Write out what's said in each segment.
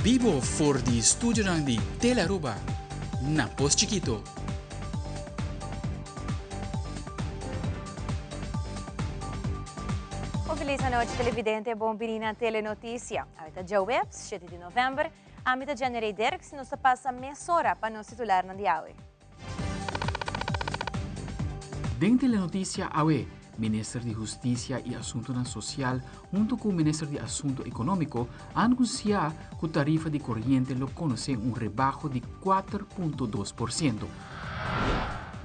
Vivo for di studio di Telaruba, na Pos Chiquito. Feliz noite, televidente. Bom-vindo à Telenotícia. A dia web, 7 de novembro, a mitad de janeiro Derks nos passa meia hora para nos titular na diário. Dentro da notícia, o Ministro de Justiça e Assunto Social, junto com o Ministro de Assunto Econômico, anunciou que a tarifa de corrente lo conhece rebaixo de 4,2%.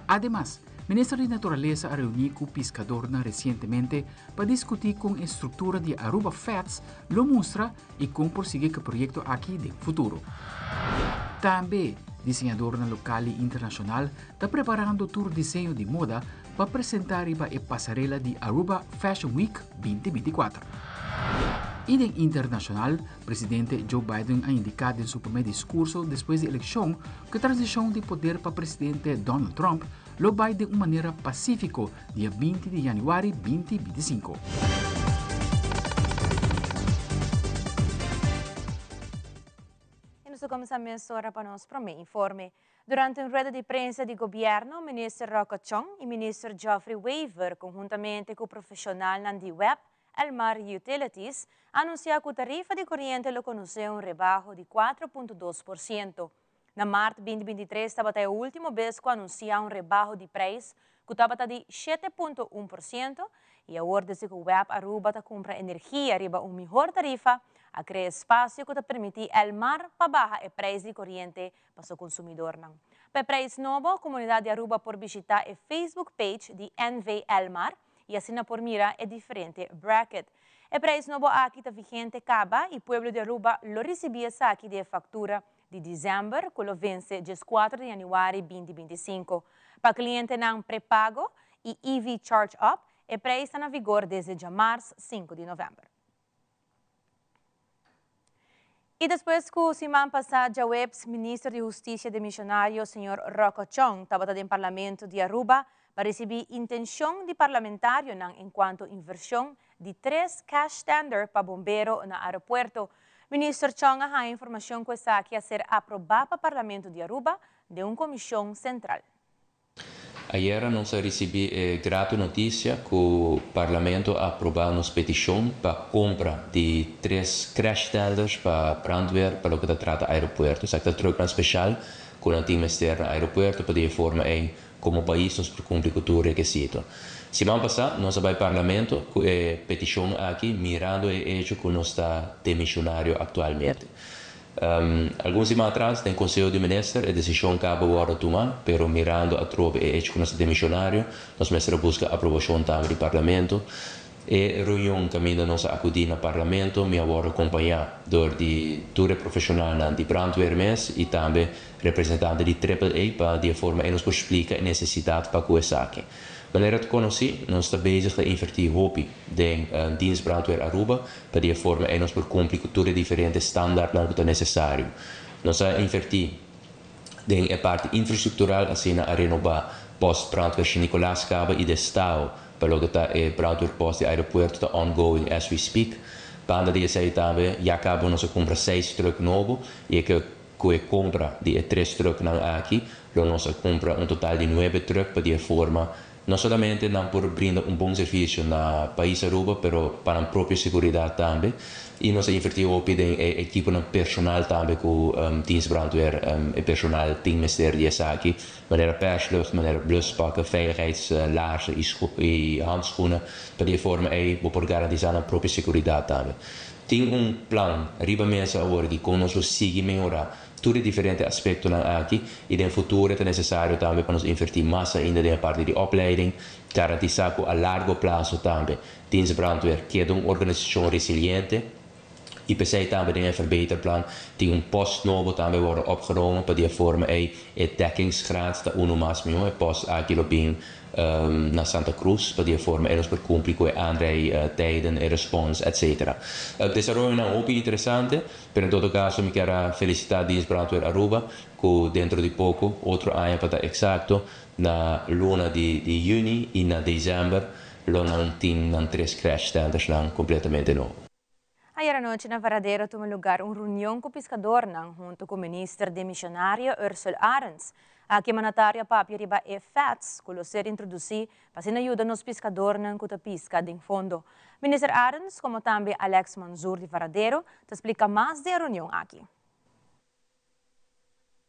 Además, o Ministro de Natureza reuniu com o pescador recentemente para discutir com a estrutura de Aruba FATS, lo mostra e como prosseguir o projeto aqui no futuro. Também, desenhador local e internacional está preparando o tour desenho de moda para apresentar a passarela de Aruba Fashion Week 2024. E em internacional, o presidente Joe Biden ha indicado em seu primeiro discurso depois da eleição que a transição de poder para o presidente Donald Trump lo vai de uma maneira pacífica dia 20 de janeiro 2025. Começamos agora para nos primeiro informe. Durante uma rueda de prensa de governo, o ministro Roca Chong e o ministro Geoffrey Weaver, conjuntamente com o profissional Nandi Web, Elmar Utilities, anunciaram que a tarifa de corrente lo conheceu rebaixo de 4,2%. Na março de 2023, estava até a última vez que anunciaram rebaixo de preço, que estava de 7,1%, e agora desde que o Web Aruba compra energia riba uma melhor tarifa, a criar espaço que permite Elmar para baixar o preço de corrente para o consumidor. Para o preço novo, a comunidade de Aruba por visitar a Facebook page de NV Elmar e assim por mirar a diferente bracket. O preço novo aqui está vigente acaba e o povo de Aruba lo recebia aqui de fatura de dezembro, que lo vence 4 de janeiro 2025. Para cliente não pré-pago e EV Charge Up, o preço está na vigor desde março 5 de novembro. E depois que o semana passada, o ex-ministro de Justiça de Missionário, o Sr. Roca Chong, estava no Parlamento de Aruba para receber intenção de parlamentário enquanto inversão de 3 cash tender para bombeiro no aeroporto. O ministro Chong a informação que está aqui a ser aprovada para o Parlamento de Aruba de uma comissão central. Ayer nós recebemos a grata notícia que o Parlamento aprovou uma petição para a compra de 3 crash tenders para brandweer para o que trata do aeroporto. Isso é um especial com o time externo do aeroporto para de forma como país nós cumprir com o requisito. Semana passada nós abbiamo Parlamento com a petição aqui mirando e hecho que nós está demissionário atualmente. Alguns semanas atrás, no Conselho de Ministros, a decisão acaba agora tomada, pero mirando a tropa e hecho que nós demissionário, nós ministros busca a aprovação também do Parlamento. E a reunião que ainda nós acudimos no Parlamento, me agora acompanhar de tour profissional de brandweer e também representante de AAA para de forma que nos explica a necessidade para coisa aqui. Wanneer het conheci, nós estamos bezig a invertir hopi de dienst brandweer Aruba para de forma que nos por cumprir com todos os diferentes standaards que é necessário. Nós a invertir de a parte infraestrutural assim a renovar post brandweer Nicolás Caba e de Estado para o que está o brandweer post de aeroporto está ongoing as we speak. Para de sair também, já acaba nós a comprar 6 truck novo e que com a compra de 3 truck aqui, nós a compra um total de 9 truck para de forma não somente não por brindar bom serviço na país Aruba, pero para a própria segurança também. E nós investimos em equipe personal também com dienst brandweer e personal teammeester die aqui, maneira perslucht, maneira bluspakken, veiligheidslaarzen e handschoenen, para de forma por garantizar a própria segurança também. Tem plan, riba mensen agora que conosco siga melhorar tutti differenti aspetti aqui e nel futuro è necessario também para nos investir mais ainda na parte de opleiding, garantizar que a largo prazo também dienst brandweer que é uma organização resiliente e pensei também em verbeterplan die post novo também worden opgenomen para de forma a dekkingsgraad da uno máximo e post aqui bem na Santa Cruz para de forma eles por cumprir com andere tijden e response etc. Desarrollo é muito interessante, pero em todo caso me quero felicitar dienst brandweer Aruba que dentro de pouco outro ano para exato na luna de junho e na dezembro lo não tem 3 crash tenders completamente novo. A Ayer anoche na Varadero tuvo lugar un reunión con pescador junto con ministro de Missionario Ursula Arens. Aqui mandatária papi riba e FATS, que ser introduzir para ajuda nos pescadores com a pesca em fundo. Ministro Arens, como também Alex Manzur de Varadero, te explica mais da reunião aqui.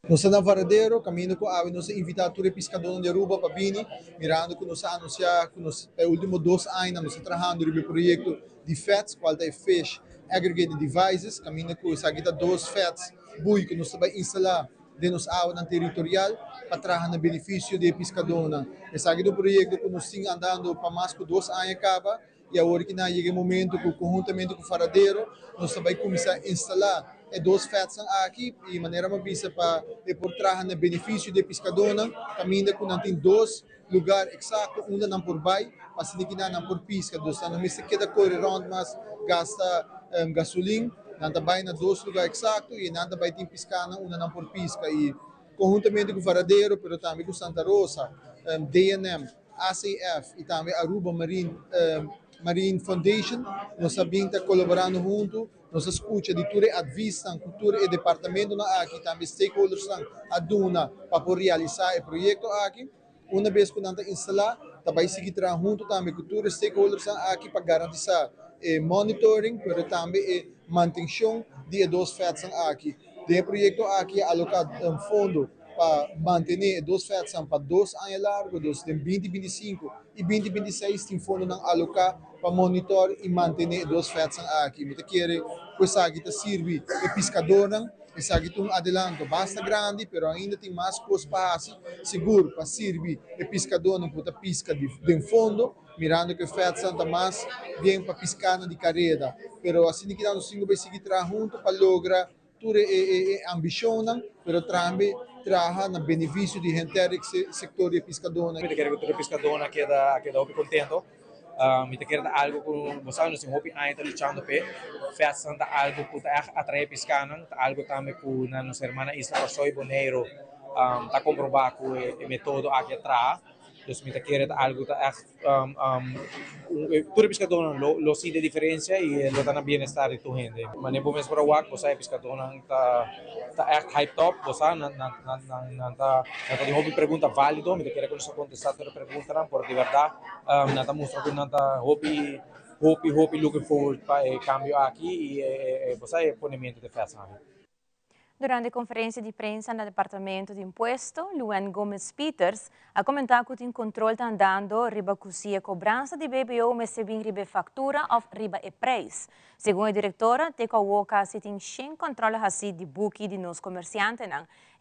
Nós na Varadero, caminho com a nós invitar todos os pescadores de Aruba para vir, mirando que nós anunciar que nos últimos 2 anos nós trabalhando no projeto de FATS, qual é Fish Aggregated Devices, caminho com essa guita 2 FATS, bui que nós vai instalar de nos água territorial para trabalhar no benefício de pescadores. Esse aqui é um projeto que nós estamos andando para mais de 2 anos acaba e agora que não chega o momento que conjuntamente com o Varadero nós vai começar a instalar e 2 FATs aqui e maneira uma visa para por trabalhar no benefício de pescadores. Caminho que não tem 2 lugares exatos, um não por baixo, mas que não por pesca. Então não me se queda correr round, mas gasta gasolina. Não vai na 2 lugares exatos e não vai ter pescana, uma não por pesca. E conjuntamente com o Varadero, mas também com Santa Rosa, D&M, ACF e também Aruba Marine Foundation, nós sabemos colaborando junto, nós escuta de tudo a vista, cultura e departamento aqui, também stakeholders aduna para realizar o projeto aqui. Uma vez que nós instalar, também seguir junto também cultura stakeholders aqui para garantir monitoring, mas também manutenção de 2 FATs aqui. O projeto aqui é alocado fundo para manter 2 FATs para 2 anos largo, em 2025 e 2026 tem fundo alocar para monitorar e manter 2 FATs aqui. Mas quer coisa aqui te serve de pescador, esse aqui tem adelanto bastante grande, mas ainda tem mais coisas para fazer, seguro para servir de pescador para pesca de fundo, mirando que FATs são mais bem para pescar de carreira. Mas assim que nós vai seguir junto para lograr tudo a ambição, mas também trabalhar no benefício de gente do setor de pescador. Eu quero que todo pescador queda contento. Me quero algo com você, nós estamos ainda lutando para fazer algo que atrai pescana, algo também com nossa irmã Isla Pasoi Boneiro, está comprovado que o método aqui atrás. Dus me quero algo que todo pescador lo siente diferença e lo dá bem-estar de tua gente. Mas nem podemos para o ar, você pescador tá echt hype top, você não tem hobby pergunta válido, me quero que nós contestar toda pergunta, porque de verdade não tá mostrando que não tá hobby looking forward para cambio aqui e você ponimento de festa. Durante a conferência de prensa no Departamento de Imposto, Luan Gomes Peters ha comentado que o controle está andando riba a cobrança de BBO, mas se bem riba factura ou riba e preço. Segundo a diretora, tem que tem 100 controles assim de buque de nos comerciantes,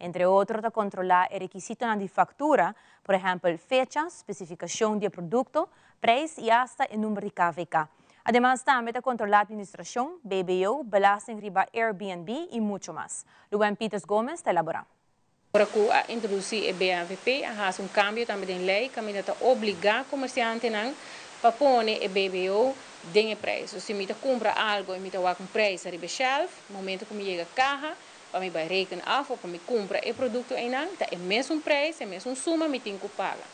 entre outros, a controlar o requisito de factura, por exemplo, fecha, especificação de produto, preço e hasta o número de KVK. Además, también controla la administración, BBO, belasting riba Airbnb y mucho más. Luan Peters Gómez te elabora. Para introducir el BNVP, hace un cambio también en ley, que obliga a comerciantes a poner el BBO en el precio. Si me compra algo y me va con precio riba shelf, momento que me llega a caja, para me rekenen af o para me compra el producto en el mismo precio, el mismo suma, me tengo que pagar.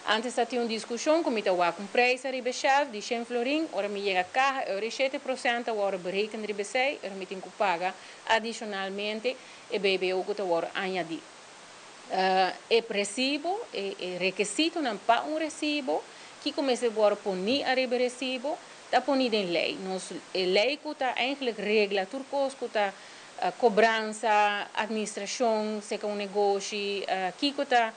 Antes tinha uma discussão com o preço de chef de 100 florin, ora me chega a carro, ora 7% ora berekend de 6, ora me tenho que pagar adicionalmente e BBO que ora añadir. E recibo, e requisito não para recibo, que começa a punir a recibo, está punido em lei. A lei que está eigenlijk regla turcos que está cobrança, administração, se é negócio, que está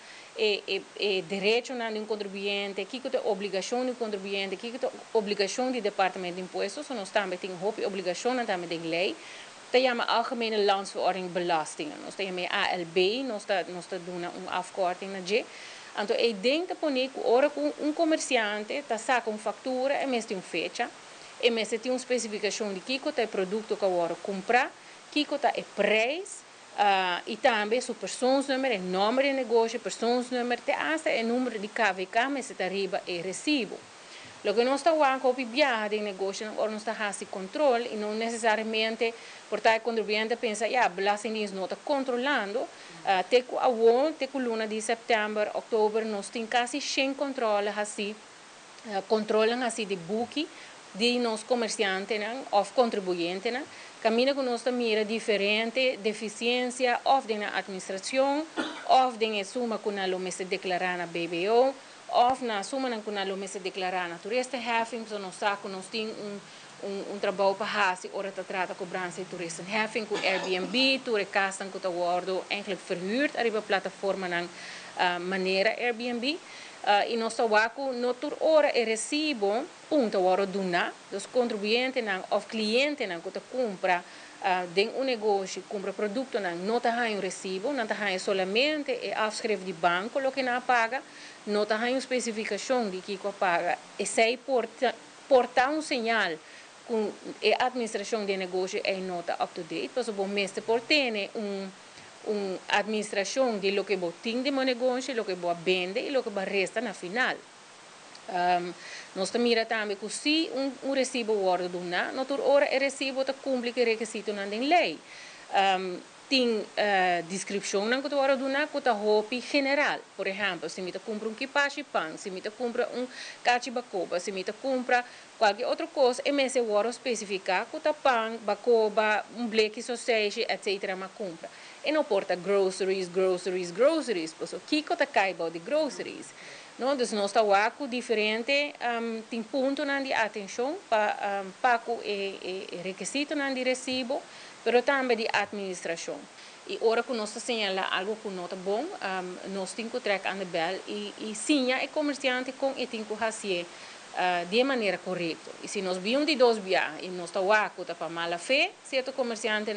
direito de contribuinte, que é obrigação do contribuinte, que é obrigação do Departamento de Impostos, nós também temos obrigação também de lei. Dat is de Algemene Landsverordening Belastingen. Nós temos ALB, nós doen uma afkorting na G. Então, eu denk que ora comerciante está saca factura e mesmo tem fecha, e mesmo tem especificação de que é o produto que eu comprar, que é o preço, e também o persoonsnummer, o nome de negócio, persoonsnummer, até o número de KVK, mas está arriba e recibo. Lo que nós estamos a copiar de negócio, nós estamos a fazer controle e não necessariamente, porque o contribuinte pensa, a Belastingdienst não está controlando. Até a luna de setembro, outubro, nós temos quase 100 controles assim, controlam assim de buque, de nós comerciantes ou contribuintes, caminha com nossa mira diferente deficiência ou na administração, ou na suma com a lomé se declarar na BBO, ou na suma com a lomé se declarar na turista heffing, so nós temos trabalho para fazer, ora te trata cobrança de turista heffing, com Airbnb, tu recastam com o worden eigenlijk verhuurd, arriba plataforma na maneira Airbnb. E nós trabalhamos no tur ora e recibo punto ora duna dos contribuintes ou clientes que compra de negócio compra produto não tá um recibo não tá solamente é afschrift de banco lo que não paga não tá especificação de que paga e sei portar sinal com a administração de negócio é nota up to date para o bom mestre por ter administração de lo que vou ter de meu negócio, lo que vou vender e lo que vai resta na final. Nós também também que se recibo guarda duna, não tur ora recibo ta cumpre que requisito na den lei. Tem descrição na que tu ora duna que ta hopi general. Por exemplo, se me ta compra kipashi pan, se me ta compra cachi bacoba, se me ta compra qualquer outra coisa, e me se ora especificar que ta pan, bacoba, bleque sausage, etc. ma compra. E não porta groceries, porque o que está caindo de groceries. Não, então nós estamos com diferente tem ponto de atenção para pago e requisito de recibo, mas também de administração. E agora que nós assinala algo que não está bom, nós temos que trazer a bel e sim, é comerciante com e tem que fazer de maneira correta. E se nós vimos de dois viagens e nós estamos para mala fé, certo comerciante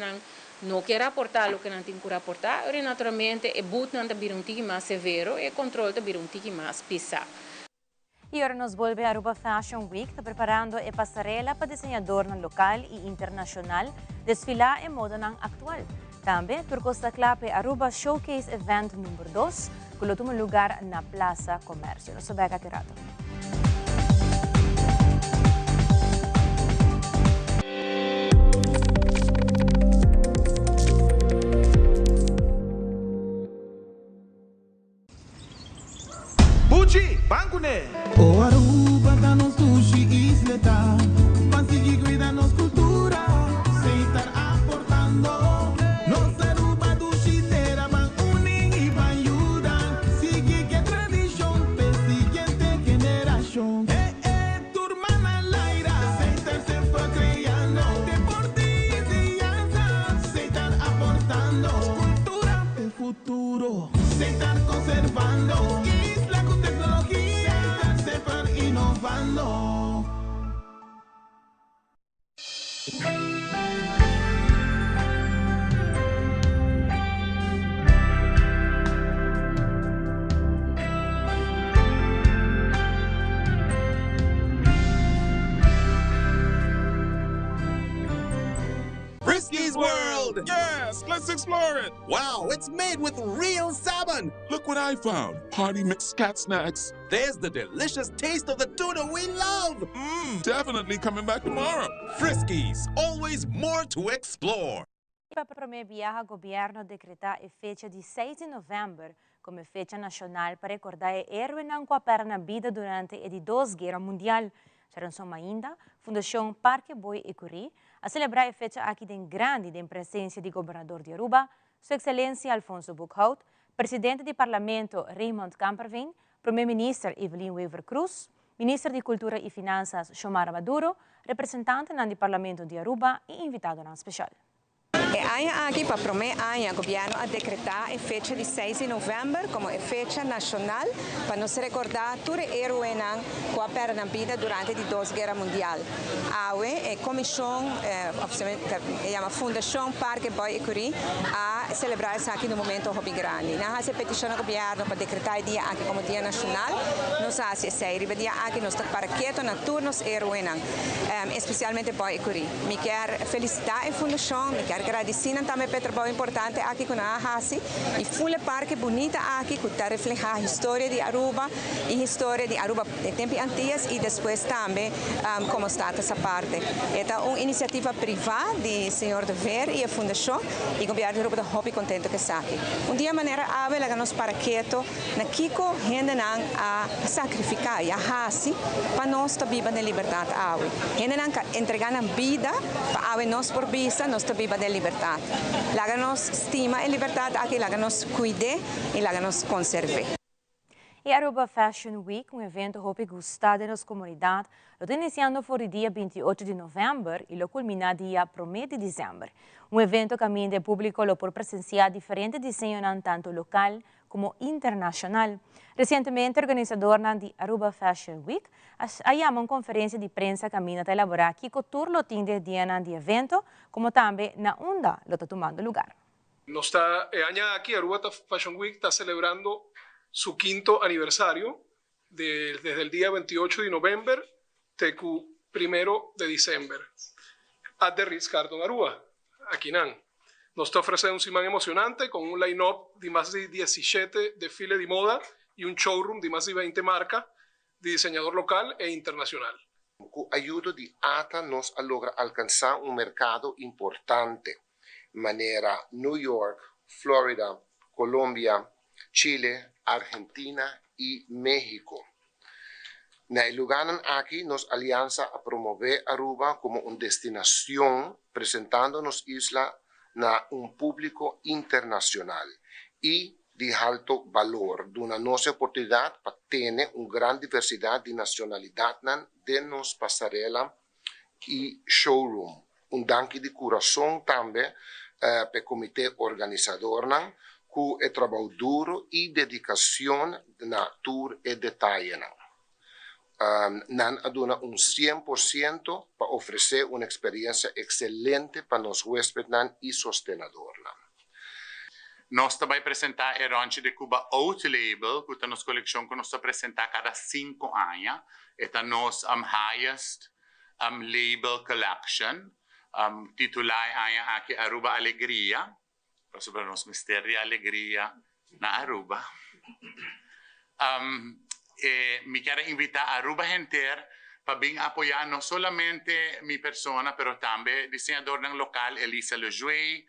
não quer aportar o que não tem que aportar, e naturalmente o boot não está um tique mais severo e o controle está um tique mais pesado. E agora nos volve a Aruba Fashion Week, está preparando a passarela para desenhador local e internacional desfilar em moda atual. Também, Turco está clave Aruba Showcase Event número 2, que lo toma lugar na Plaza Comércio. Nós sabemos que rato. Bucci, bancune! O Aruba da nos sushi isleta, consegui cuidar nos cultura, sem estar aportando. Nossa Aruba do Chitera, van unem e van ajudar. Sigue que tradição, para seguinte geração. Turma na laira, sem estar sempre criando. Deportes e dança, sem estar aportando. Cultura é futuro, sem estar conservando. Frisky's World! Yes, let's explore it! Wow, it's made with real salmon! Look what I found. Party mixed cat snacks. There's the delicious taste of the tuna we love! Definitely coming back tomorrow. Frisky's, always more to explore! Para o primeiro viaje, o governo decretou a fecha de 6 de novembro como fecha nacional para recordar o héroe que perdeu a vida durante a Segunda Guerra Mundial. Charanson ainda, Fundação Parque Boi e Curi, a celebrar a fecha aqui em grande em presença do governador de Aruba, Sua Excelência Alfonso Buchhout, Presidente do Parlamento Raymond Camperveen, Primeiro-Ministro Evelyn Weaver Cruz, Ministro de Cultura e Finanças Xiomara Maduro, representante do Parlamento de Aruba e invitado especial. Aqui para o primeiro ano, o governo a decretar a fecha de 6 de novembro como a fecha nacional para nos recordar todo o herói que perdeu a vida durante a Segunda Guerra Mundial. A comissão, a Fundação Parque Boi e Curi, a celebrar isso aqui no momento muito grande. Nós a petição ao governo para decretar o dia aqui como dia nacional, nós a série o dia aqui nós está para quieto na turnos herói, especialmente Boi e Curi. Me quero felicitar a Fundação, me quero de Sina também é trabalho importante aqui com a Hasi. E full parque bonita aqui que está reflejar a história de Aruba e a história de Aruba de tempos antigos e depois também como está essa parte. É uma iniciativa privada do Senhor de Ver e a Fundação e o governo de Aruba está muito contente que está aqui. Dia maneira ave la nos para quieto na Kiko gente não a sacrificar e a Hasi para nós estar viva na liberdade ave. Gente não entregar a vida para ave nós por vista nós estar viva na liberdade. Laga nos estima a liberdade aqui, laga nos cuide e laga nos conserve. E Aruba Fashion Week, um evento que gusta da nossa comunidade, está iniciando fora dia 28 de novembro e lo culmina dia 1 de dezembro. Um evento que caminha de público por presenciar diferentes desenhos tanto local como internacional. Recentemente, o organizador de Aruba Fashion Week chamou uma conferência de prensa que caminha a elaborar aqui com tour lotim de dia de evento, como também na onda lo está tomando lugar. Aquí Aruba Fashion Week está celebrando su 5º aniversario desde el día 28 de noviembre hasta el 1 de diciembre. At the Ritz-Carlton Aruba, aquí nos está ofreciendo un semana emocionante con un line-up de más de 17 desfiles de moda y un showroom de más de 20 marcas de diseñador local e internacional. Con ayuda de ATA nos logra alcanzar un mercado importante, manera New York, Florida, Colombia, Chile, Argentina y México. En el lugar aquí nos alianza a promover Aruba como una destinación, presentándonos isla a un público internacional y de alto valor, de una nueva oportunidad para tener una gran diversidad de nacionalidad de nos pasarela y showroom. Un danke de corazón también para el comité organizador, con el trabajo duro y dedicación na tour e detalle. Nan aduna un 100% para ofrecer una experiencia excelente para los huéspedes y sostenedor. Nós também apresentar a range de Cuba Out Label, que é a nossa coleção que nós apresentamos cada 5 anos. É a nossa highest label collection, titular aqui Aruba Alegria, sobre o nosso mistério de alegria na Aruba. Me quero invitar a Aruba inteira para vir apoiar não somente minha pessoa, mas também desenhador local Elisa Lejuey,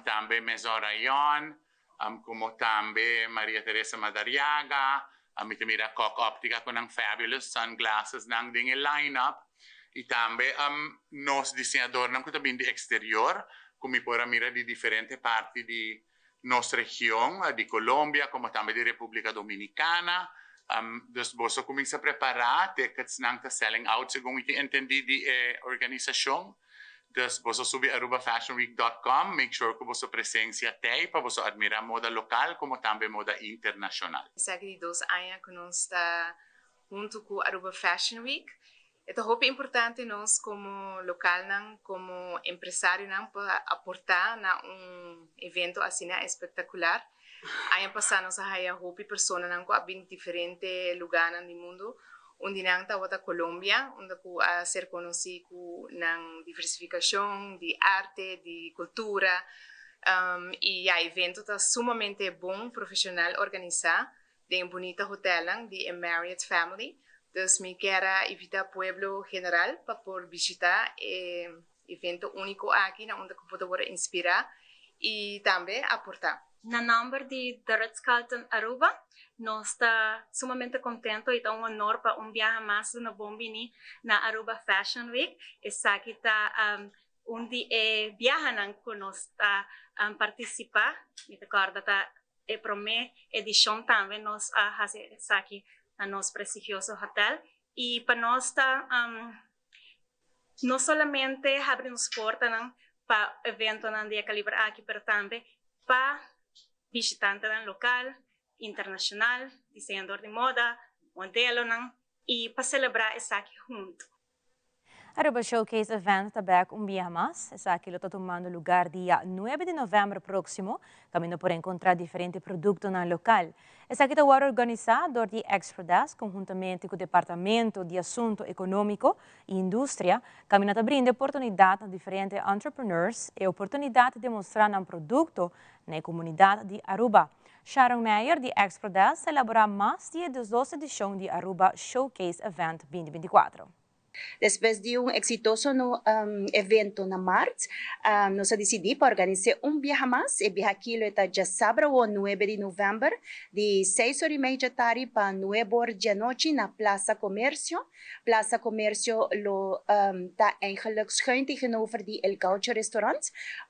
também Maison Rayon, como também Maria Teresa Madariaga, me mira Cock Optica com ang fabulous sunglasses ng ding line-up, e também nós desenhador que também de exterior, como pode mirar de diferentes partes de nossa região, de Colômbia, como também de República Dominicana. Dus você começa a preparar tickets nang ta selling out según iti entendi di organização. Dus você subir arubafashionweek.com, make sure que você presencia te para você admirar moda local como também moda internacional. Cerca de 2 anos que nós está junto com Aruba Fashion Week. É muito importante nós como local, como empresário, para aportar na evento assim espetacular. Ano passado nós havia pessoas em diferentes lugares do mundo, onde nós estamos na Colômbia, onde a ser conhecido na diversificação de arte, de cultura, e o evento está sumamente bom, profissional, organizado, de bonito hotel, de Marriott Family. Então, me quero invitar o povo geral para por visitar o evento único aqui, onde pode inspirar e também aportar. Na nome de The Ritz-Carlton Aruba, nós estamos sumamente contentes e é honor para viaje mais na Bombini na Aruba Fashion Week. Essa aqui está onde viajan que nós está participar. Me recordo que a primeira edição também nós fazemos aqui no nosso prestigioso hotel. E para nós está não somente abrimos portas para eventos de calibre aqui, mas também para visitantes local, internacional, desenhador de moda, modelo, e para celebrar isso aqui junto. Aruba Showcase Event também um dia mais. Essa aqui está tomando lugar dia 9 de novembro próximo, caminho por encontrar diferentes produtos no local. Essa aqui está organizado por Exprodas, conjuntamente com o Departamento de Assunto Econômico e Indústria, caminho a brindar oportunidade a diferentes entrepreneurs e oportunidade de demonstrar um produto na comunidade de Aruba. Sharon Meyer, de Exprodas, elabora mais dia das 12 edições de Aruba Showcase Event 2024. Depois de exitoso evento na março, nós decidimos para organizar viaje mais. E viaje aqui está já sábado, 9 de novembro, de 6h30 da tarde para 9h da noite na Plaza Comércio. Plaza Comércio está eigenlijk schuin tegenover die El Gaucho Restaurant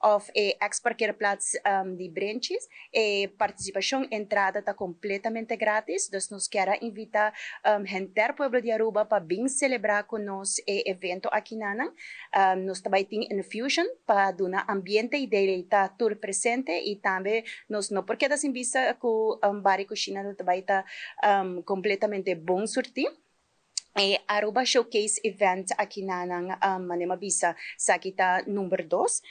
of ex-parkeerplaats de Branches. E participação entrada está completamente grátis, dus nós queremos invitar gente do Pueblo de Aruba para vir celebrar conosco evento aqui na nós também temos infusion para dar ambiente e deleitar tour presente e também nós não porque das invista com bar cozinha também está completamente bom sortir. Aruba Showcase Event aqui na Manema Bisa, Sakita número 2.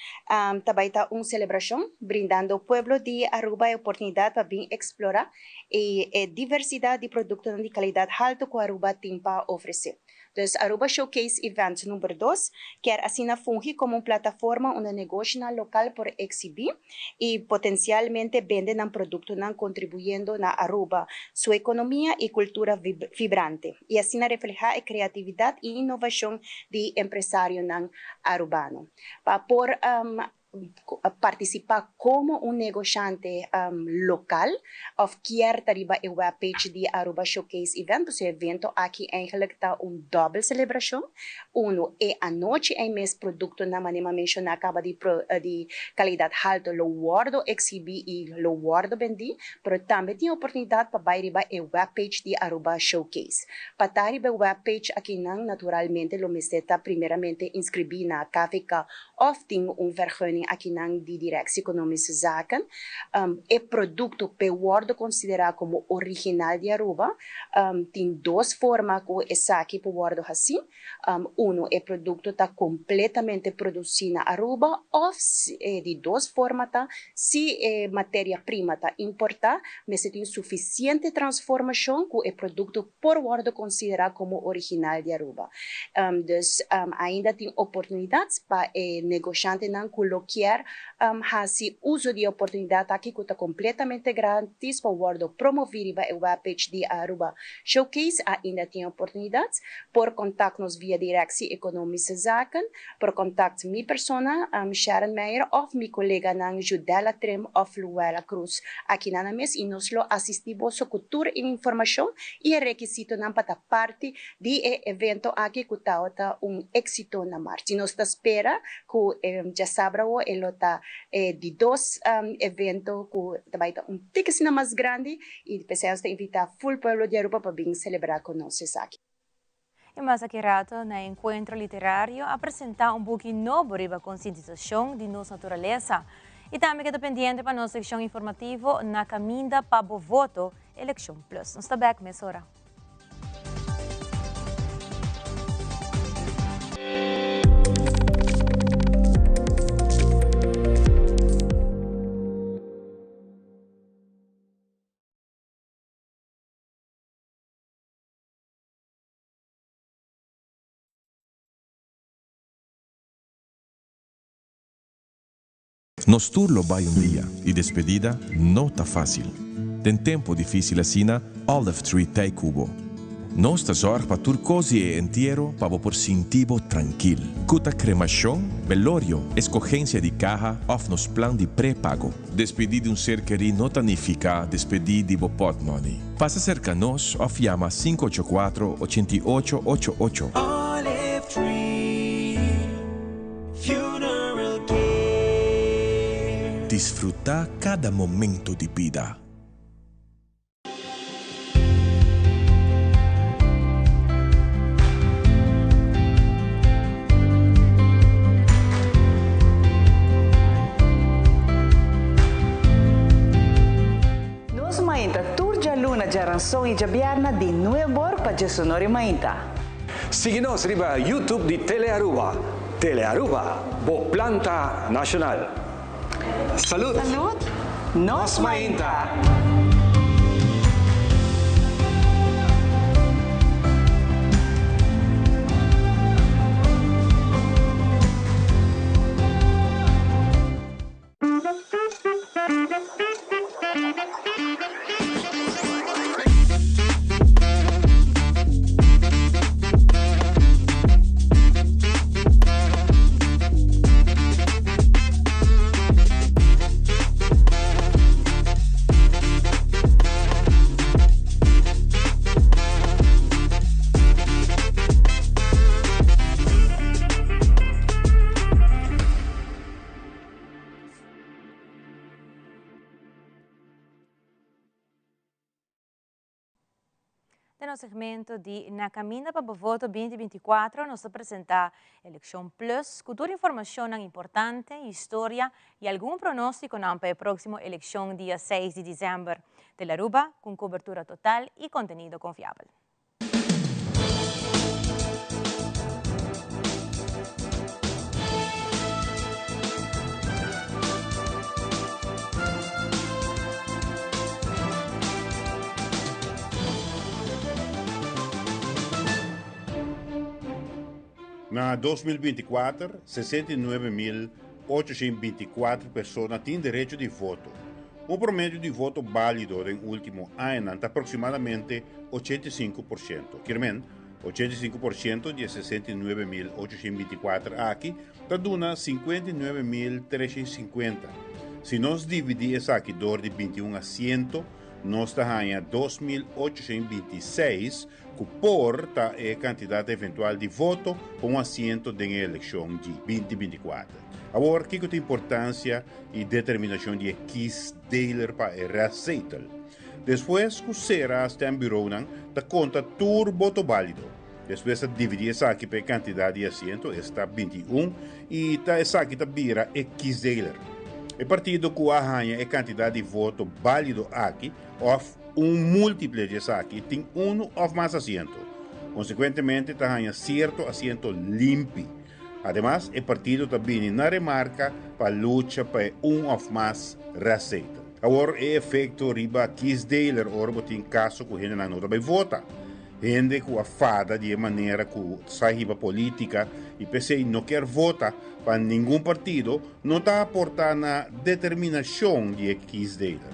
Também está uma celebração, brindando ao pueblo de Aruba a oportunidade para vir explorar a diversidade de produtos de qualidade alta que Aruba tem para oferecer. Então, Aruba Showcase Event número 2 quer assim fungir como uma plataforma onde negócio local por exibir e potencialmente vender um produto contribuindo na Aruba, sua economia e cultura vibrante. E assim reflejar a criatividade e inovação de empresário arubano. Para por participar como negociante local of quer tariba e webpage de Aruba Showcase Event, o evento aqui eigenlijk está double celebração. A noite mês produto na maneira mencionada acaba de qualidade alta, lo guardo exibir e lo guardo vender, pero também tem oportunidade para bairiba e webpage de Aruba Showcase. Para tariba webpage aqui naturalmente lo meseta primeiramente inscrever na KVK of tem vergunning aqui de Direção Econômica Zaken. O produto pode considerar como original de Aruba. Tem duas formas que essa aqui pode assim. O produto está completamente produzido na Aruba, ou de duas formas, se matéria-prima está importada, mas se tem suficiente transformação que o produto pode considerar como original de Aruba. Ainda tem oportunidades para negociante não colocar fazer uso de oportunidade aqui que está completamente grátis para promover a webpage de Aruba Showcase. Ainda tem oportunidades por contato-nos via Direção Econômica Zaken, por contato minha persona, Sharon Meyer, ou minha colega Judela Trim of Luela Cruz aqui na mesa e nós assistimos a cultura e informação e requisito para parte do evento aqui que está êxito na março. E nós espera que já sábado está de dois eventos que também está ticket mais grande e precisamos invitar full pueblo de Aruba para vir celebrar conosco aqui. E mais aqui rato, no encontro literário, apresentar book novo sobre a conscientização de nossa natureza. E também que pendiente para nossa secção informativa na caminda para o voto Election Plus. Nós estamos aqui nessa hora. Nos turlo vai dia e despedida não tá fácil. Tem tempo difícil assim, Olive Tree Tay Cubo. Nós tá zorg para tur cosi e entierro para por sentivo tranquil. Cuta cremação, velorio, escogencia de caja of nos plan de pré-pago. Despedir de ser querido não significa despedir de pot money. Passa cerca nos of llama 584-8888. Olive Tree Funeral Care. Disfrutar cada momento de vida. Nos mainta turja luna de aranção e jabiarna de nuevor para Sonori mainta. Siga-nos riba YouTube di Telearuba. Telearuba, bo planta nasional. Salud! Salud! Nos mainta! No segmento de Na Caminha para o Voto 2024, nós apresentamos Eleição Plus, cultura e informação importante, história e algum pronóstico para a próxima eleição dia 6 de dezembro. Telearuba, com cobertura total e conteúdo confiável. Na 2024, 69.824 pessoas têm direito de voto. O promédio de voto válido no último ano é aproximadamente 85%. Querem 85% de 69.824 aqui dá 59.350. Se nós dividir essa aqui de 21 assentos, nós temos 2.826, que por é a quantidade eventual de voto com um assento na eleição de 2024. Agora, o que é a importância e determinação de Keith Taylor para o receita? Depois, que será a bureau da conta todo voto válido. Depois, de dividir essa aqui para a quantidade de assentos, está 21, e essa aqui vira Keith Taylor. O partido que arranha a quantidade de voto válido aqui, of múltiplo de aqui, tem ou mais assentos. Consequentemente, arranha certo assento limpo. Además, o partido também na remarca para a luta para ou mais receita. Agora, o efeito riba Keith Taylor, ora, tem caso que a gente não vai votar. Gente que a fada de maneira que saíba política e PC não quer votar para nenhum partido, não está aportando a determinação de Keith Taylor.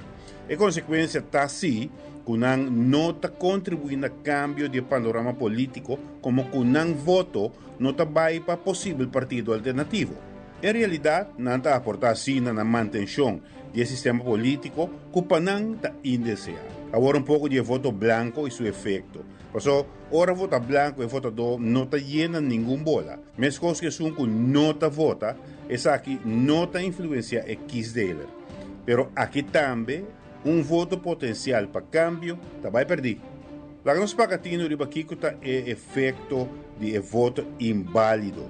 A consequência está assim, que não está contribuindo a cambio de panorama político, como que não voto não está vai para possível partido alternativo. Em realidade, não está aportando assim na manutenção do sistema político, que não está indeseado. Agora pouco de voto branco e seu efeito. Passou, ora vota branco e votador não está llena nenhuma bola. Mas coisa que são que não está vota, essa aqui não está influencia a Keith Taylor. Pero aqui também, voto potencial para cambio, está vai perder. Lá que nós pagamos riba aqui está o efeito de voto inválido.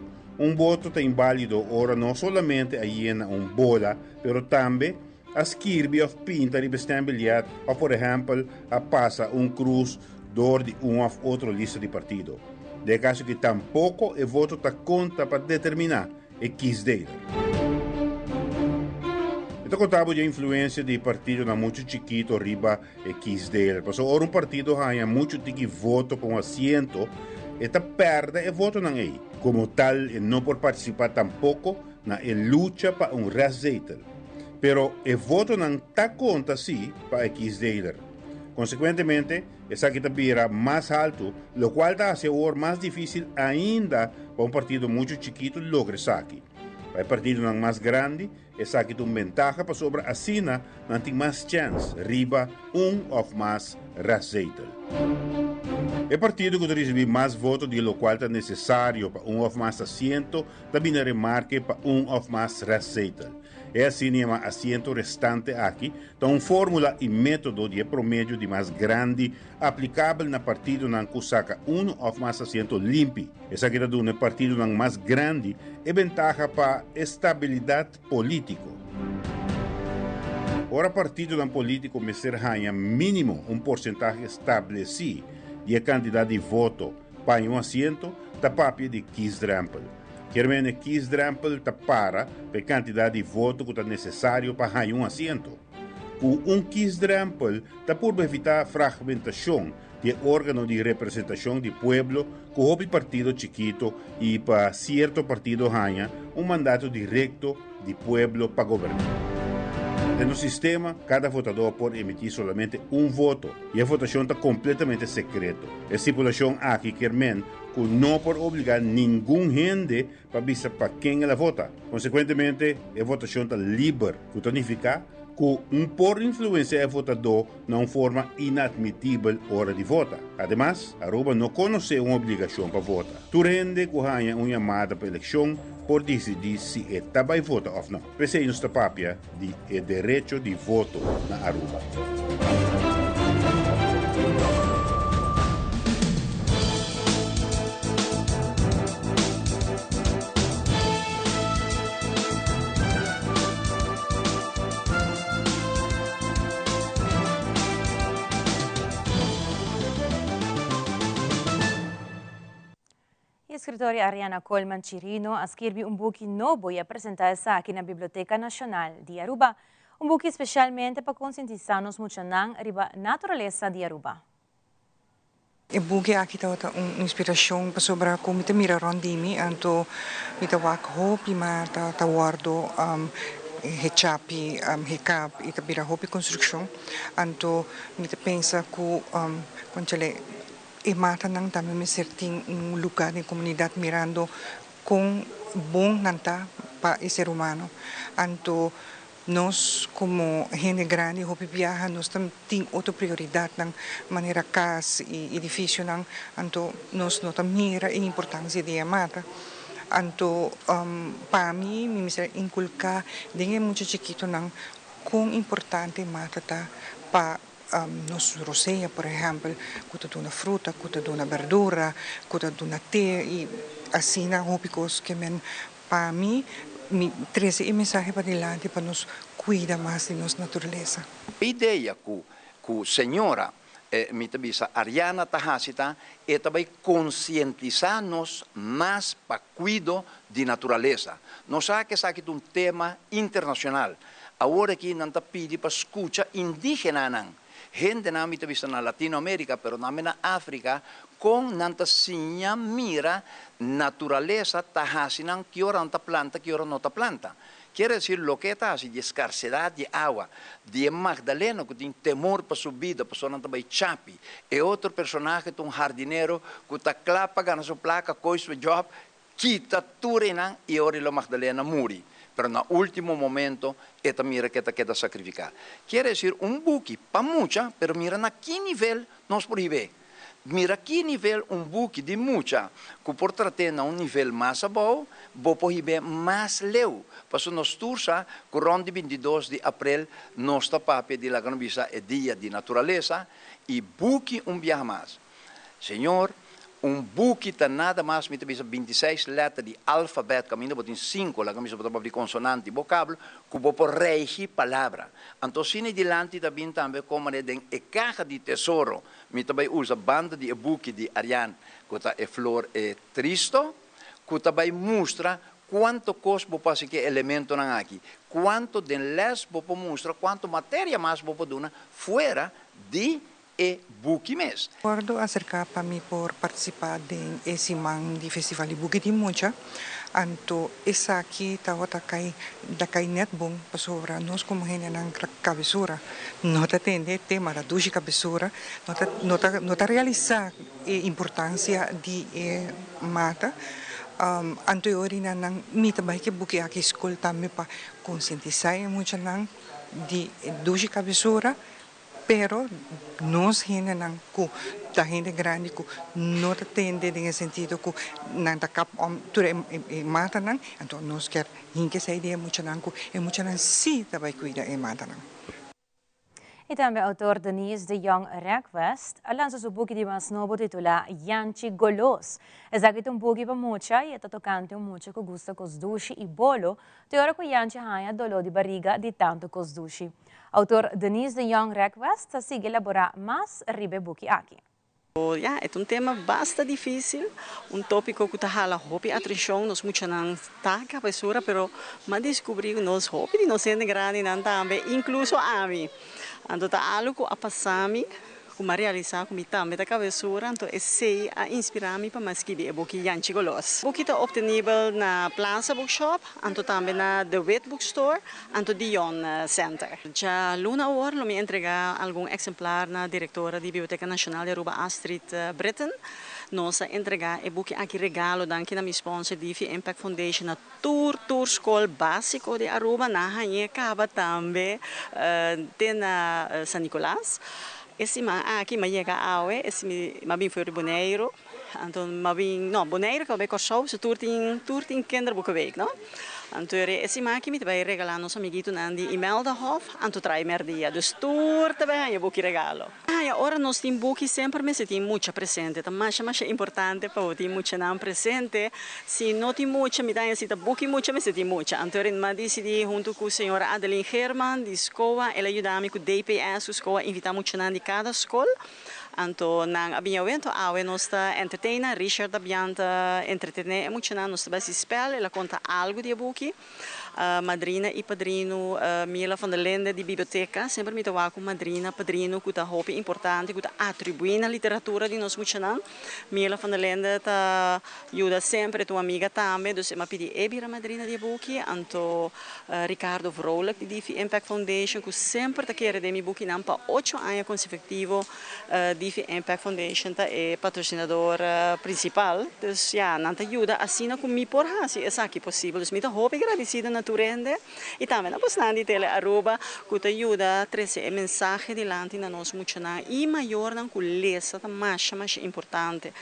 Voto está inválido, ora não somente a llena bola, pero também a escrever of pinta de bestemmbiljet, ou por exemplo, a passa cruz door de ou outra lista de partido. De caso que tampouco o voto está conta para determinar o Keith Taylor. Então, contava de influência de partido na muito chiquito riba o Keith Taylor. Porque ora partido ganha muito de voto com assento, e perde o voto não é. Como tal, não por participar tampouco na luta para receita. Pero o voto não está conta sim para o Keith Taylor. Consequentemente, essa aqui vira mais alto, o qual está a ser mais difícil ainda para partido muito chiquito lograr isso aqui. Para o partido não mais grande, essa aqui tem uma ventaja para sobre a Sina, não tem mais chance, riba ou mais receita. O partido que recebe mais votos de lo qual está necessário para ou mais assento, também remarque para ou mais receita. É assim que o assento restante aqui, então fórmula e método de promédio de mais grande aplicável na partido que saca ou mais assento limpo. Essa aqui do partido mais grande é ventaja para estabilidade política. Ora partido político começar a ganhar mínimo porcentagem estabelecido de quantidade de voto para um assento, ta papia de kiesdrempel. Quermene kiesdrempel ta para per quantidade de voto que está necessário para um assento. Com kiesdrempel ta por evitar fragmentação de órgano de representação de pueblo que houve partido chiquito e para certo partido ganha mandato direto de pueblo para governar. No sistema, cada votador pode emitir somente voto e a votação está completamente secreta. A estipulação aqui que não pode obrigar nenhum gente para avisar para quem ela vota. Consequentemente, a votação está livre, que significa que por influenciar o votador não forma inadmissível hora de votar. Además, Aruba não conhece uma obrigação para votar. Tu rende que ganha uma chamada para a eleição por decidir se está vai votar ou não. Pese nossa papia de direito de voto na Aruba. A escritora Ariana Coleman Chirino escreve book novo e apresenta-se aqui na Biblioteca Nacional de Aruba. Book especialmente para conscientizar-nos muito sobre a natureza de Aruba. O book aqui está uma inspiração sobre como te mira rondimi, então me te wak hopi maar ta wardo hechapi hekap e te mira hopi construção, então me te pensa que quando e mata nang também me certin lugar em comunidade mirando com bom nanta para o ser humano. Então nós como gente grande hopi viaja nós também tem outra prioridade na maneira casa e edifício nang então nós não mira a importância de mata. Então para mim me inculcar desde muito chiquito nang quão importante mata tá para nos roseia, por exemplo, que te dá fruta, que te dá verdura, que te dá té e assim na hópicos que para mim me traz a mensagem para diante para nos cuidar mais de nossa natureza. A ideia que a senhora me tabisa Ariana Tahasita é também conscientizar-nos mais para cuidar de natureza. Nós sabemos que esse é um tema internacional. Agora aqui não está pedindo para escutar indígena não. Gente na mita vista na Latinoamérica, pero na África, com nanta sinha mira natureza tahasinan que ora nanta planta, que ora nota planta. Quer dizer, lo que está assim de escassez de água, de Magdalena que tem temor para sua vida, para sua nanta vai chapi, e outro personagem um jardineiro que está clapa ganha sua placa, coisa sua job, quita turenan e ora lo Magdalena muri. Pero no último momento, esta mira que queda sacrificar. Quiere decir, buque para mucha, pero mira na que nível nos proíbe. Mira que nível buque de mucha, que por tratar na nível mais bom, vou proíbe mais leu. Passo nos tursa, que ronde 22 de abril, nossa papel de la Granvisa é dia de natureza, e buque viaje mais. Senhor, buque está nada mais, me tem 26 letras de alfabeto, caminho botem 5, lá caminho botem de consonante, vocábulo, que vou por reigi palavra. Então, se nem dilante também como tem a caixa de tesouro, me também usa banda de buque de Ariane, que está a flor é tristo, que também mostra quanto coisa vou passar que elemento não aqui, quanto de les vou mostrar, quanto matéria mais vou dar fora de e buque mês. Recordo acerca para mim por participar desse man de festival de buque de mucha, então essa aqui tá cai net bom para sobre nós como gente na cabeçura, não tá tendo tema da duas cabeçura, não tá realizar a importância de mata. Anteriorina nang mita ba que buque aqui escola também para conscientizar muito nang de duas cabeçura. Pero nós gente não da gente grande que não atende no sentido que não está cap mata não então nós quer gente essa ideia muito não que é muito não sim também cuida e mata não. E também o autor Denise de Jong Request lança seu book de mais novo titulado Yanchi Golos. Esse aqui é book para mucha e está tocando muito que gosta com dushi e bolo. Teora que Yanchi haya dolor de barriga de tanto com dushi. Autor Denise de Jong Request sigue elaborar mais ribe book aqui. Ja, é tema bastante difícil, tópico que hala hopi atenção, nós muito não tá cabeçura, pero mas descobri que nós hopi não sendo grande não também, incluso a mim. Então tá algo a passar-me, como realizar com também da cabeçura, então sei a inspirar-me para mais que de boki janchi golos. Boki tá obtenível na Plaza Bookshop, então também na The Wit Bookstore, então Dion Center. Já luna hora lo me entregar algum exemplar na diretora da Biblioteca Nacional de Aruba, Astrid Britton. Nós entregar e book aqui regalo danke na minha sponsor DV Impact Foundation na tour school básico de Aruba na hanhe acaba também na San Nicolás. Esse aqui me chega awe, esse me foi de Bonaire, então me Bonaire que vai correr so tour tin kinderboekenweek, no? Então esse aqui me vai regalar nosso amiguito Nandi Imelda-Hof, então trai merdia, dus tour também eu book regalo. Ora nós tem book sempre me tem muito presente, mas é importante para ter muito não presente, se não tem muito me dá esse book muito me tem muito. Então eu decidi junto com a senhora Adeline Herman de escola, ela ajuda-me com DPS escola, invita muito de cada escola. Então, nang abbiamo evento awe nostra entertainer Richard abbianta entretener muito na nostra base spell, ela conta algo di buchi. Madrina e padrino Mila van der Lende di biblioteca, sempre mi trovavo con madrina, padrino, che hopi importante, che attribuì na literatura di nos muchanan. Mila van der Lende ta aiuta sempre tua amiga tambe, dus ma pidi ebira madrina di buchi, anto Riccardo Vrolijk di DV Impact Foundation, che sempre ta chiede dei mi buchi nampa 8 anni consecutivo DV Impact Foundation ta è patrocinador principal, dus ja, nanta aiuta assina con mi porha, si è sacchi possibile, dus mi ta hopi agradecida na turende e também na postandi tele Aruba que te ajuda a trazer mensagem de lanti na nós muito na e maior na culesa tá mais importante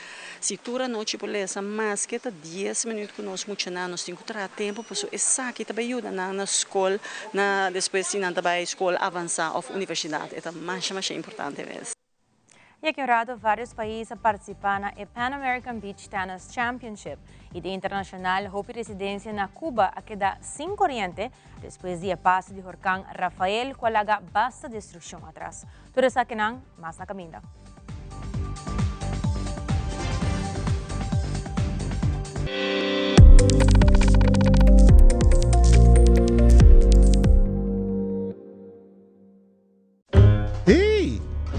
se tu não te polesa mais que tá 10 minutos com nós muito na nós temos que ter tempo para isso essa que também ajuda na escola na depois se não também escola avançar ou universidade é tá mais importante mesmo. E aqui em Rado, vários países participam na Pan American Beach Tennis Championship e de internacional houve residência na Cuba a que dá 5 corrente depois do passo de huracão Rafael, qual haga basta destruição atrás. Tudo isso aqui não, mas na caminho.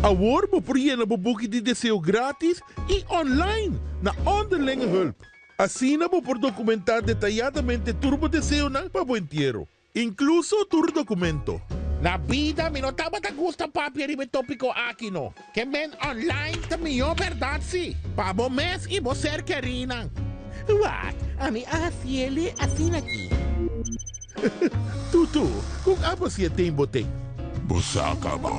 Agora você pode boek de deseo grátis e online na onderlinge hulp. Assim você pode documentar detalhadamente turbo deseo para bom inteiro, incluso tur documento. Na vida, me notava da gusta papel e tópico aqui no. Que men online também é verdade sim. Para bom mês e você querina. What? A mim ele assim aqui. Tutu, com a você tem botei. Você acaba.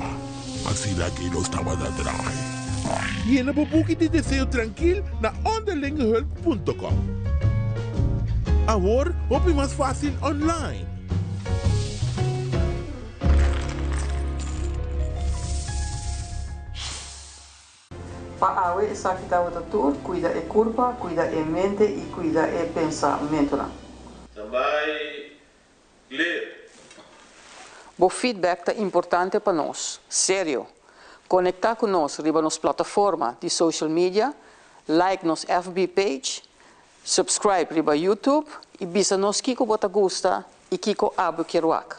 Assim aqui não estava da traje. E na book de deseo tranquilo na onderlingehulp.com. Agora, é mais fácil online. Para awe essa que está o tour, cuida e curva, cuida e mente e cuida e pensamento. Também ler. O feedback é importante para nós, sério. Conectar com nós riba nas plataformas de social media, like nos FB page, subscribe riba YouTube e bisa nos kiko bota gusta e kiko abu kiruak.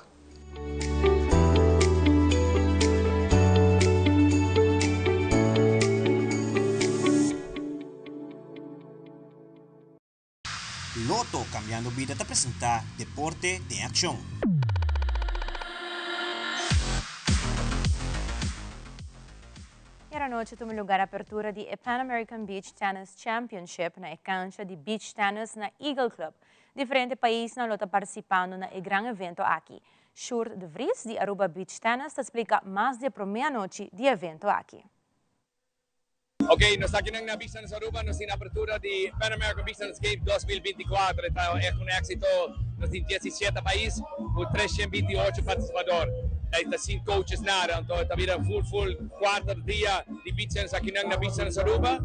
Loto Cambiando Vida te presenta Deporte de Acción. Era noite tome lugar a apertura de Pan American Beach Tennis Championship na cancha de beach tennis na Eagle Club. Diferentes países não estão participando no grande evento aqui. Sjoerd de Vries, de Aruba Beach Tennis, te explica mais da primeira noite de evento aqui. Ok, nós aqui na Beach Tennis Aruba, nós temos a abertura de Pan American Beach Tennis Game 2024. Então, é êxito, nós temos 17 países, com 328 participadores. Está 5 coaches nada, então está vindo full 4 dias de beach tennis aqui na Beach Tennis Aruba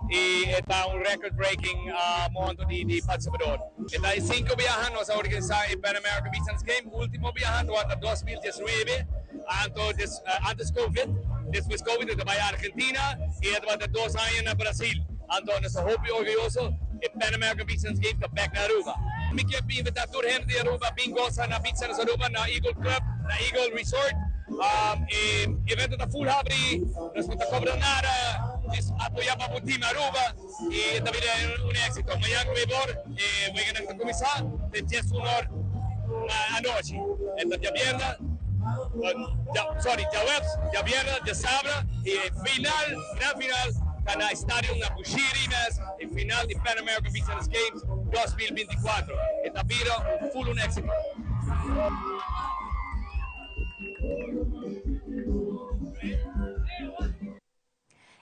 e está record-breaking monte de participadores. Está 5 viajantes, nós organizamos o Pan American Beach Tennis Game, o último viajante até 2019, antes Covid, después COVID te vaya a Argentina y va a estar 2 años en Brasil. Entonces, estoy orgulloso de Pan American Business Games para back na Aruba. Me quiero invitar a toda la gente de Aruba, bingosa na pizza na Aruba, na Eagle Club, na Eagle Resort. Evento da full habri, no está cobrando nada, apoyamos a Team Aruba y también es un éxito. Mañana voy a ganar con comenzar, es un honor anoche. Entonces ya viernes, ya viernes, ya sábado y final, gran final, na Estadio na Bushiri, el final de Pan American Business Games 2024. Esta vida full un éxito.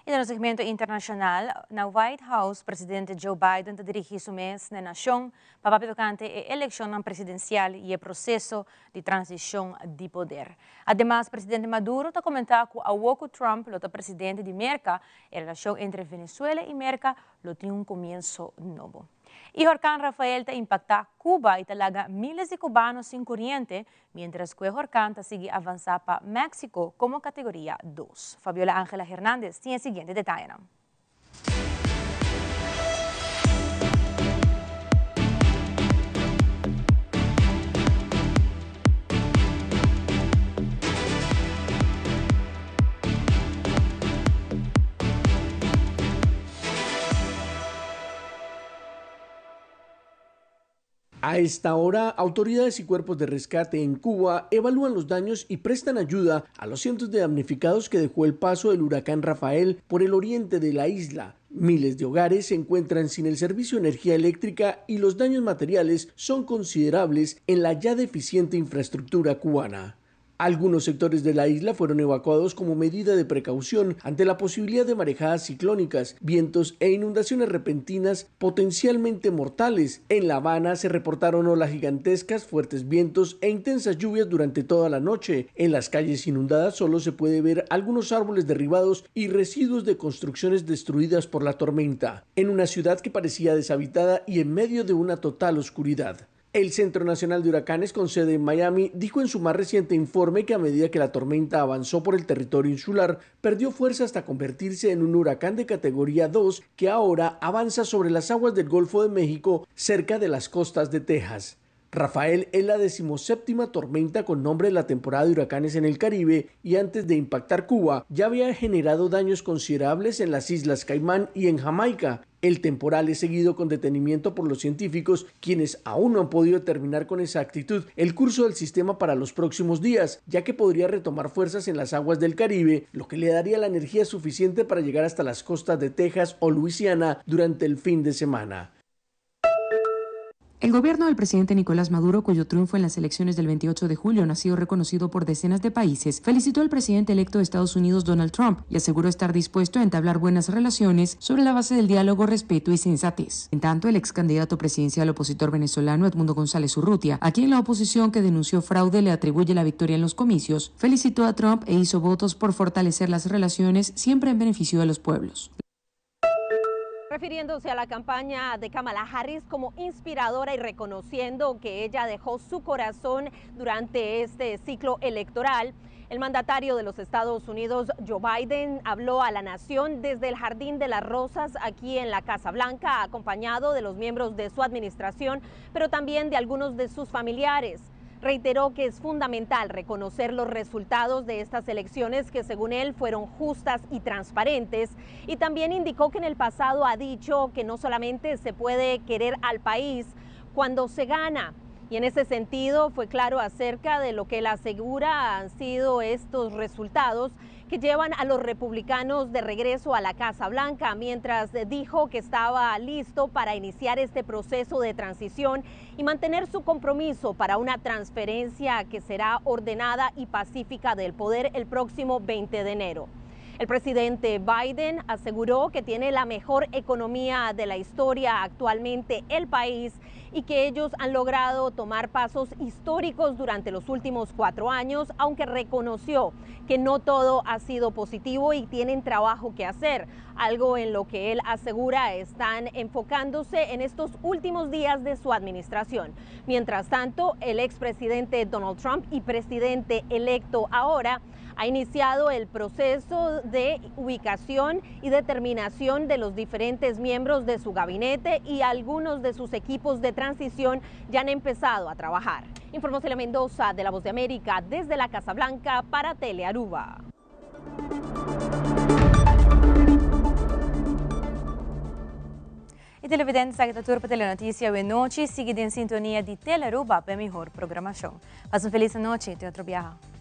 E no segmento internacional, na White House, presidente Joe Biden te dirige su mês na nação para tocante a eleição presidencial e o processo de transição de poder. Además, presidente Maduro te comentou que a Woku Trump, o presidente de América, a relação entre Venezuela e América, lo tem começo novo. E o huracán Rafael te impacta Cuba e talaga miles de cubanos sin corriente, mientras que el huracán sigue avanzando para México como categoría 2. Fabiola Ángela Hernández tiene el siguiente detalle. A esta hora, autoridades y cuerpos de rescate en Cuba evalúan los daños y prestan ayuda a los cientos de damnificados que dejó el paso del huracán Rafael por el oriente de la isla. Miles de hogares se encuentran sin el servicio de energía eléctrica y los daños materiales son considerables en la ya deficiente infraestructura cubana. Algunos sectores de la isla fueron evacuados como medida de precaución ante la posibilidad de marejadas ciclónicas, vientos e inundaciones repentinas potencialmente mortales. En La Habana se reportaron olas gigantescas, fuertes vientos e intensas lluvias durante toda la noche. En las calles inundadas solo se puede ver algunos árboles derribados y residuos de construcciones destruidas por la tormenta, en una ciudad que parecía deshabitada y en medio de una total oscuridad. El Centro Nacional de Huracanes, con sede en Miami, dijo en su más reciente informe que a medida que la tormenta avanzó por el territorio insular, perdió fuerza hasta convertirse en un huracán de categoría 2 que ahora avanza sobre las aguas del Golfo de México cerca de las costas de Texas. Rafael es la 17ª tormenta con nombre de la temporada de huracanes en el Caribe y antes de impactar Cuba ya había generado daños considerables en las Islas Caimán y en Jamaica. El temporal es seguido con detenimiento por los científicos, quienes aún no han podido determinar con exactitud el curso del sistema para los próximos días, ya que podría retomar fuerzas en las aguas del Caribe, lo que le daría la energía suficiente para llegar hasta las costas de Texas o Luisiana durante el fin de semana. El gobierno del presidente Nicolás Maduro, cuyo triunfo en las elecciones del 28 de julio ha sido reconocido por decenas de países, felicitó al presidente electo de Estados Unidos, Donald Trump, y aseguró estar dispuesto a entablar buenas relaciones sobre la base del diálogo, respeto y sensatez. En tanto, el ex candidato presidencial opositor venezolano Edmundo González Urrutia, a quien la oposición que denunció fraude le atribuye la victoria en los comicios, felicitó a Trump e hizo votos por fortalecer las relaciones siempre en beneficio de los pueblos. Refiriéndose a la campaña de Kamala Harris como inspiradora y reconociendo que ella dejó su corazón durante este ciclo electoral, el mandatario de los Estados Unidos, Joe Biden, habló a la nación desde el Jardín de las Rosas aquí en la Casa Blanca, acompañado de los miembros de su administración, pero también de algunos de sus familiares. Reiteró que es fundamental reconocer los resultados de estas elecciones que según él fueron justas y transparentes, y también indicó que en el pasado ha dicho que no solamente se puede querer al país cuando se gana, y en ese sentido fue claro acerca de lo que él asegura han sido estos resultados que llevan a los republicanos de regreso a la Casa Blanca, mientras dijo que estaba listo para iniciar este proceso de transición y mantener su compromiso para una transferencia que será ordenada y pacífica del poder el próximo 20 de enero. El presidente Biden aseguró que tiene la mejor economía de la historia actualmente el país y que ellos han logrado tomar pasos históricos durante los últimos 4 años, aunque reconoció que no todo ha sido positivo y tienen trabajo que hacer, algo en lo que él asegura están enfocándose en estos últimos días de su administración. Mientras tanto, el expresidente Donald Trump y presidente electo ahora ha iniciado el proceso de ubicación y determinación de los diferentes miembros de su gabinete y algunos de sus equipos de transición ya han empezado a trabajar. Informó Celia Mendoza de La Voz de América desde la Casa Blanca para Telearuba. E televidentes da Turpa Telenotícia e Noite, seguida em sintonia de Telearuba para a melhor programação. Faça uma feliz noite e até outro viagem.